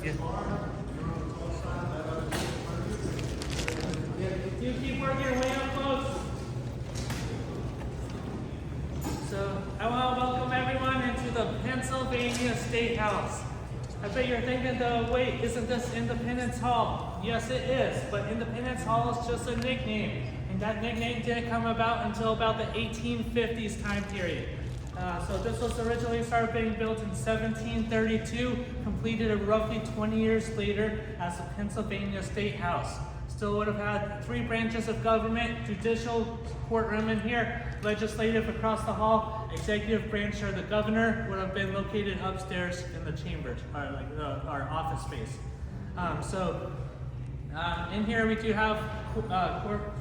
Yeah. You keep working your way up close. So I want to welcome everyone into the Pennsylvania State House. I bet you're thinking though, wait, isn't this Independence Hall? Yes, it is, but Independence Hall is just a nickname. And that nickname didn't come about until about the 1850s time period. So this was originally started being built in 1732, completed roughly 20 years later as the Pennsylvania State House. Still would have had 3 branches of government: judicial courtroom in here, legislative across the hall, executive branch or the governor would have been located upstairs in the chambers, or like our office space. In here we do have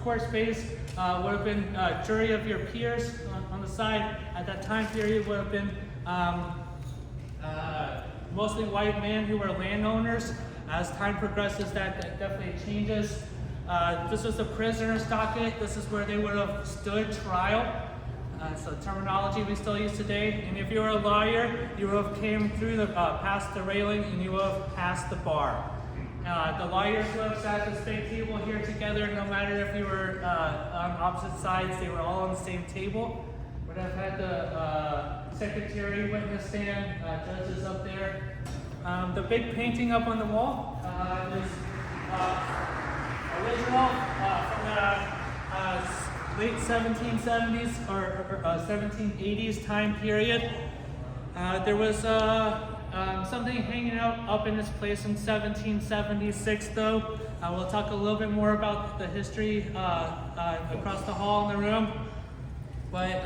court space, would have been jury of your peers on the side. At that time period would have been mostly white men who were landowners. As time progresses, that definitely changes. This was the prisoner's docket. This is where they would have stood trial. So terminology we still use today. And if you were a lawyer, you would have came through the past the railing and you would have passed the bar. The lawyers would have sat at this big table here together. No matter if you were on opposite sides, they were all on the same table. Would have had the secretary, witness stand, judges up there. The big painting up on the wall is original from the late 1770s or 1780s time period. There was something hanging out up in this place in 1776 though. We'll talk a little bit more about the history across the hall in the room. But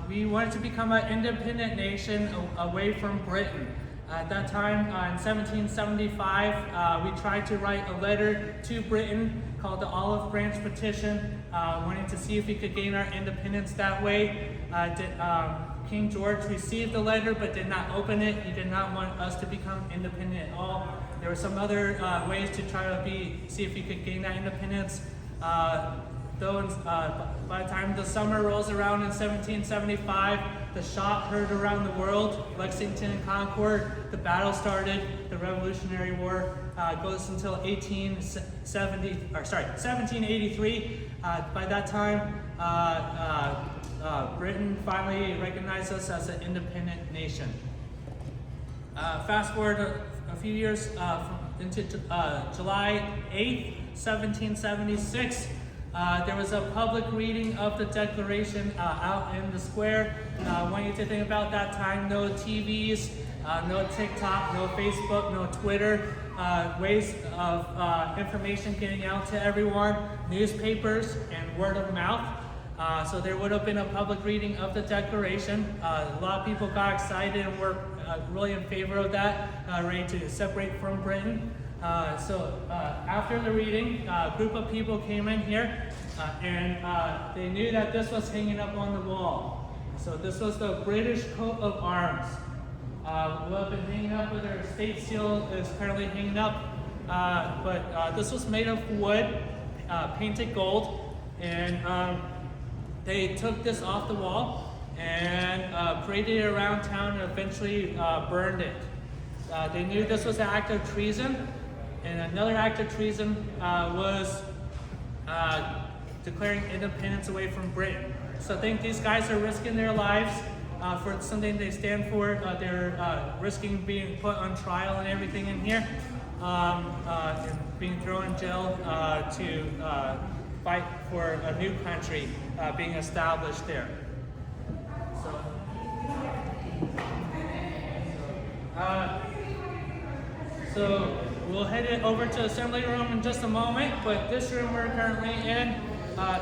we wanted to become an independent nation away from Britain. At that time, in 1775, we tried to write a letter to Britain called the Olive Branch Petition, wanting to see if we could gain our independence that way. King George received the letter but did not open it. He did not want us to become independent at all. There were some other ways to try to see if we could gain that independence. By the time the summer rolls around in 1775, the shot heard around the world, Lexington and Concord, the battle started, the Revolutionary War goes until 1783. By that time, Britain finally recognized us as an independent nation. Fast forward a few years into July 8th, 1776. There was a public reading of the Declaration out in the square. I want you to think about that time: no TVs, no TikTok, no Facebook, no Twitter, ways of information getting out to everyone, newspapers and word of mouth. So there would have been a public reading of the Declaration. A lot of people got excited and were really in favor of that, ready to separate from Britain. After the reading, a group of people came in here and they knew that this was hanging up on the wall. So this was the British coat of arms. Will have been hanging up, where their state seal is currently hanging up. But this was made of wood, painted gold, and they took this off the wall and paraded it around town and eventually burned it. They knew this was an act of treason. And another act of treason was declaring independence away from Britain. So I think these guys are risking their lives for something they stand for. They're risking being put on trial and everything in here, and being thrown in jail to fight for a new country being established there. So we'll head it over to assembly room in just a moment, but this room we're currently in,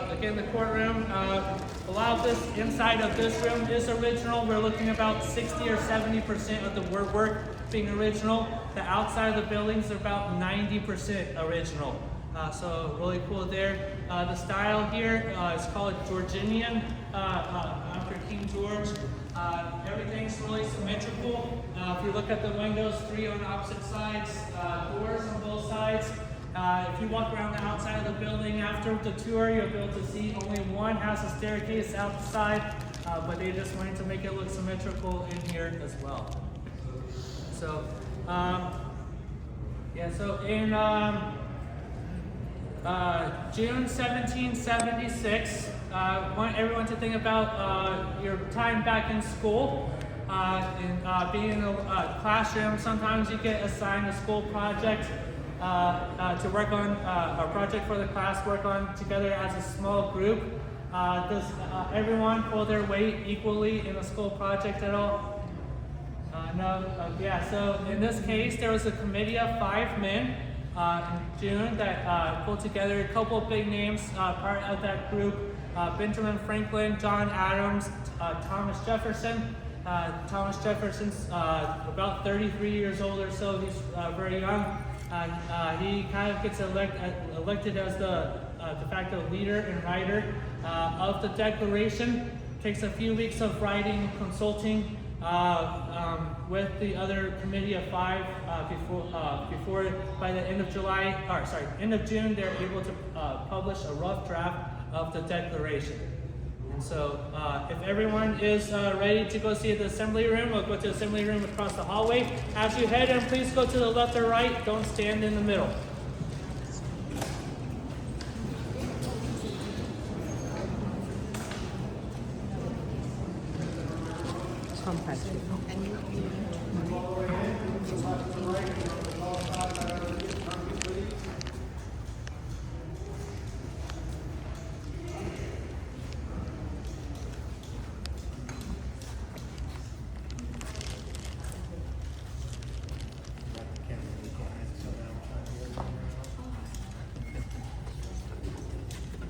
again, the courtroom, a lot of this inside of this room is original. We're looking about 60 or 70% of the work being original. The outside of the buildings are about 90% original. So really cool there. The style here is called Georgian, after King George. Everything's really symmetrical. If you look at the windows, 3 on opposite sides, doors on both sides. If you walk around the outside of the building after the tour, you'll be able to see only one has a staircase outside, but they just wanted to make it look symmetrical in here as well. So Yeah, so in June 1776, want everyone to think about your time back in school. Being in a classroom, sometimes you get assigned a school project to work on, a project for the class, work on together as a small group. Does everyone pull their weight equally in a school project at all? No, yeah, so in this case, there was a committee of 5 men in June that pulled together a couple of big names, part of that group, Benjamin Franklin, John Adams, Thomas Jefferson. Thomas Jefferson's about 33 years old or so, he's very young. He kind of gets elected as the de facto leader and writer of the Declaration. Takes a few weeks of writing, consulting, with the other committee of 5 before by the end of end of June, they're able to publish a rough draft of the Declaration. And so, if everyone is ready to go see the assembly room, we'll go to the assembly room across the hallway. As you head in, please go to the left or right. Don't stand in the middle.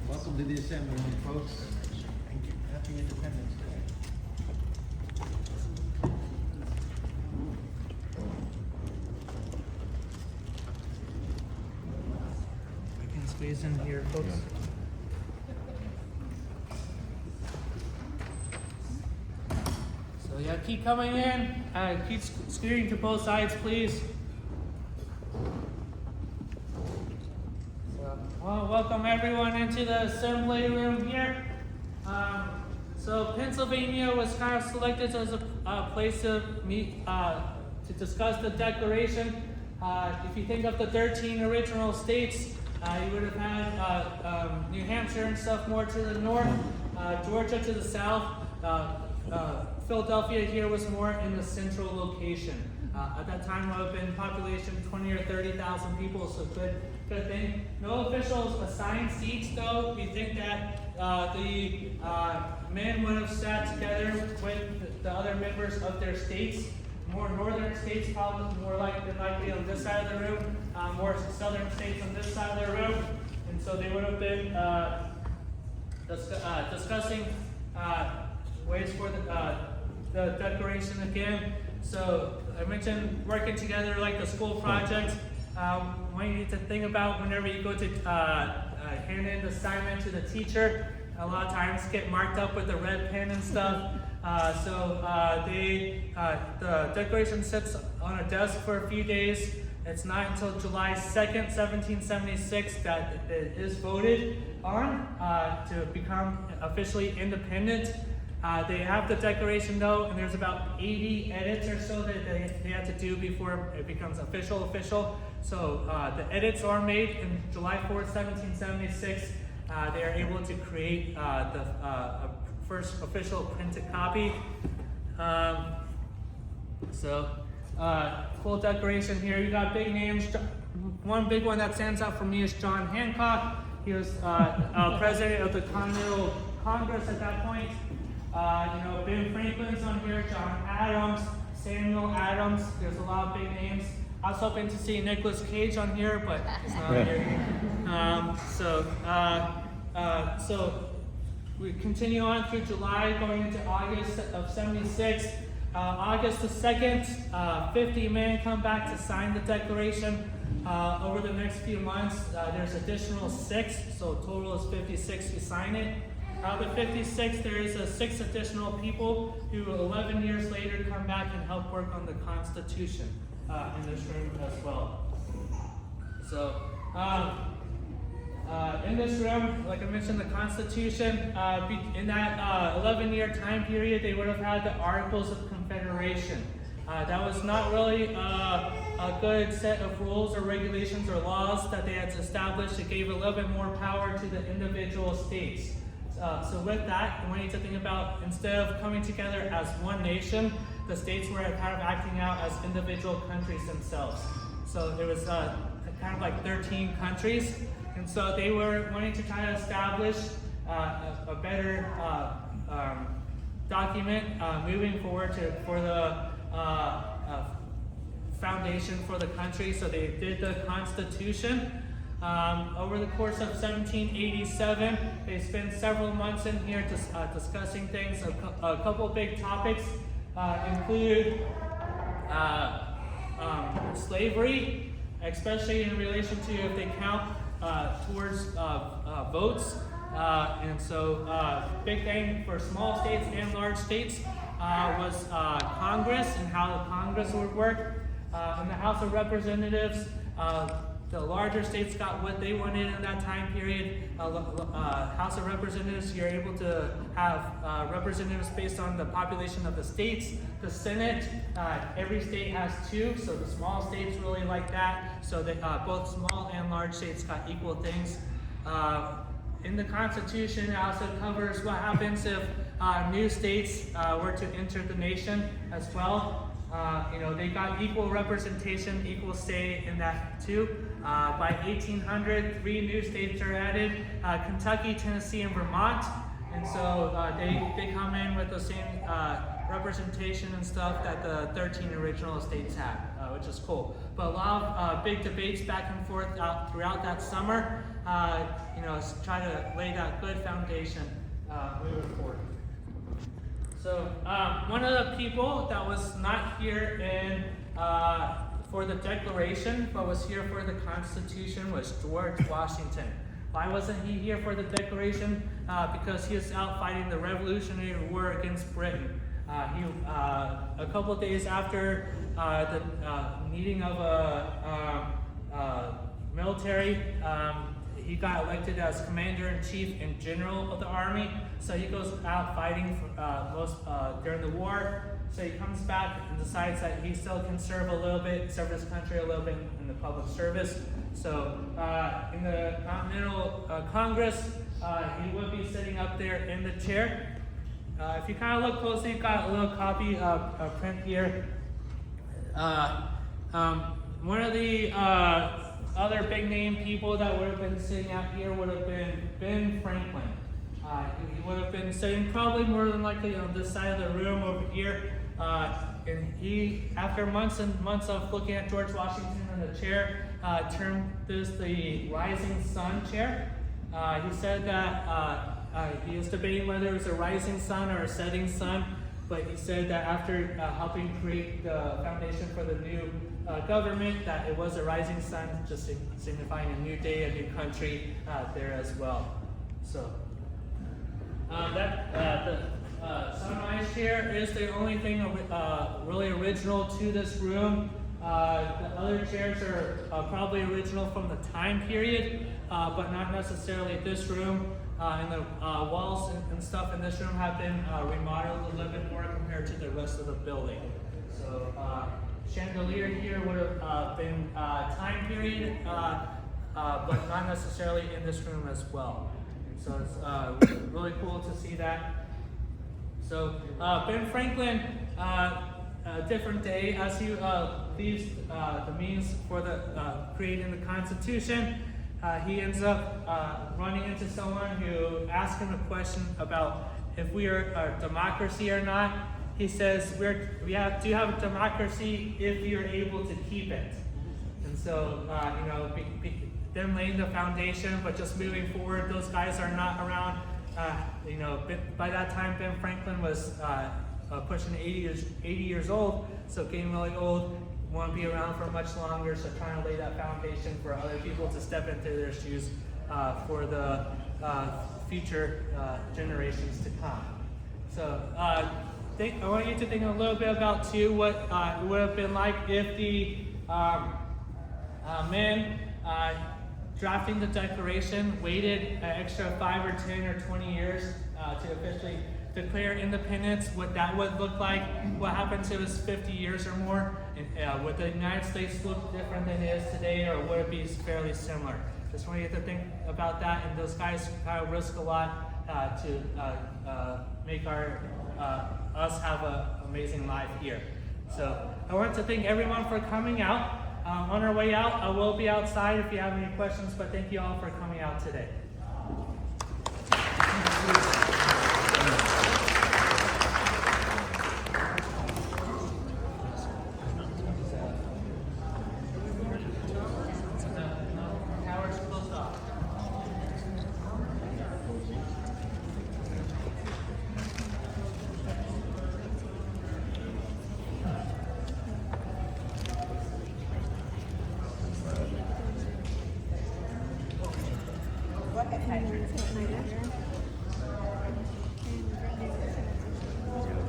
Welcome to the assembly room, folks. Thank you. Happy Independence Day. We can squeeze in here, folks. So yeah, keep coming in. Keep scooting to both sides, please. Well, welcome everyone into the assembly room here. So Pennsylvania was kind of selected as a place to meet, to discuss the Declaration. If you think of the 13 original states, you would have had New Hampshire and stuff more to the north, Georgia to the south. Philadelphia here was more in the central location. At that time, would have been population 20 or 30,000 people, so good thing. No officials assigned seats, though. We think that the men would have sat together with the other members of their states. More northern states, probably more likely on this side of the room. More southern states on this side of the room, and so they would have been discussing ways for the Declaration again. So I mentioned working together like the school projects. What you need to think about whenever you go to hand in the assignment to the teacher, a lot of times get marked up with a red pen and stuff. The Declaration sits on a desk for a few days. It's not until July 2nd, 1776 that it is voted on to become officially independent. They have the Declaration though, and there's about 80 edits or so that they have to do before it becomes official. So the edits are made in July 4th, 1776. They are able to create the first official printed copy. Full Declaration here. You got big names. One big one that stands out for me is John Hancock. He was president of the Continental Congress at that point. Ben Franklin's on here, John Adams, Samuel Adams. There's a lot of big names. I was hoping to see Nicolas Cage on here, but he's not here. So we continue on through July, going into August of 76. August the 2nd, 50 men come back to sign the Declaration. Over the next few months, there's additional 6, so total is 56 who sign it. Out of the 56, there is 6 additional people who 11 years later come back and help work on the Constitution in this room as well. So, in this room, like I mentioned, the Constitution, in that 11-year time period, they would have had the Articles of Confederation. That was not really a good set of rules or regulations or laws that they had established. It gave a little bit more power to the individual states. So with that, I want you to think about, instead of coming together as one nation, the states were kind of acting out as individual countries themselves. So there was kind of like 13 countries, and so they were wanting to try to establish a better document moving forward for the foundation for the country. So they did the Constitution. Over the course of 1787, they spent several months in here discussing things. A couple big topics include slavery, especially in relation to if they count towards votes. And so big thing for small states and large states was Congress and how the Congress would work. In the House of Representatives, the larger states got what they wanted in that time period. House of Representatives, you're able to have representatives based on the population of the states. The Senate, every state has 2, so the small states really like that. So that both small and large states got equal things. In the Constitution, it also covers what happens if new states were to enter the nation as well. They got equal representation, equal say in that too. By 1800, 3 new states are added, Kentucky, Tennessee, and Vermont. And so they come in with the same representation and stuff that the 13 original states had, which is cool. But a lot of big debates back and forth throughout that summer, try to lay that good foundation moving forward. So one of the people that was not here for the Declaration, but was here for the Constitution, was George Washington. Why wasn't he here for the Declaration? Because he was out fighting the Revolutionary War against Britain. A couple days after the meeting of a military, he got elected as Commander-in-Chief and General of the Army. So he goes out fighting during the war. So he comes back and decides that he still can serve his country a little bit in the public service. So in the Continental Congress, he would be sitting up there in the chair. If you kind of look closely, you've got a little copy of print here. One of the other big name people that would have been sitting out here would have been Ben Franklin. He would have been sitting probably more than likely on this side of the room over here. And he, after months and months of looking at George Washington in the chair, termed this the Rising Sun chair. He said that he was debating whether it was a rising sun or a setting sun, but he said that after helping create the foundation for the new government, that it was a rising sun, just signifying a new day, a new country there as well. So the sunrise chair is the only thing really original to this room. The other chairs are probably original from the time period, but not necessarily this room. And the walls and stuff in this room have been remodeled a little bit more compared to the rest of the building. So chandelier here would have been time period, but not necessarily in this room as well. So it's really cool to see that. So Ben Franklin, a different day, as he leaves the means for creating the Constitution, he ends up running into someone who asks him a question about if we are a democracy or not. He says, do you have a democracy if you're able to keep it? And so, them laying the foundation, but just moving forward, those guys are not around. By that time, Ben Franklin was pushing 80 years old, so getting really old, want to be around for much longer, so trying to lay that foundation for other people to step into their shoes for the future generations to come. So I want you to think a little bit about too what it would have been like if the men drafting the Declaration waited an extra 5 or 10 or 20 years to officially declare independence, what that would look like, what happened to us 50 years or more, and would the United States look different than it is today, or would it be fairly similar? Just want you to think about that, and those guys kind of risk a lot to make us have an amazing life here. So I want to thank everyone for coming out. On our way out, I will be outside if you have any questions, but thank you all for coming out today. Tower's closed off.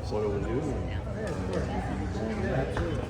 Soil and you. Absolutely.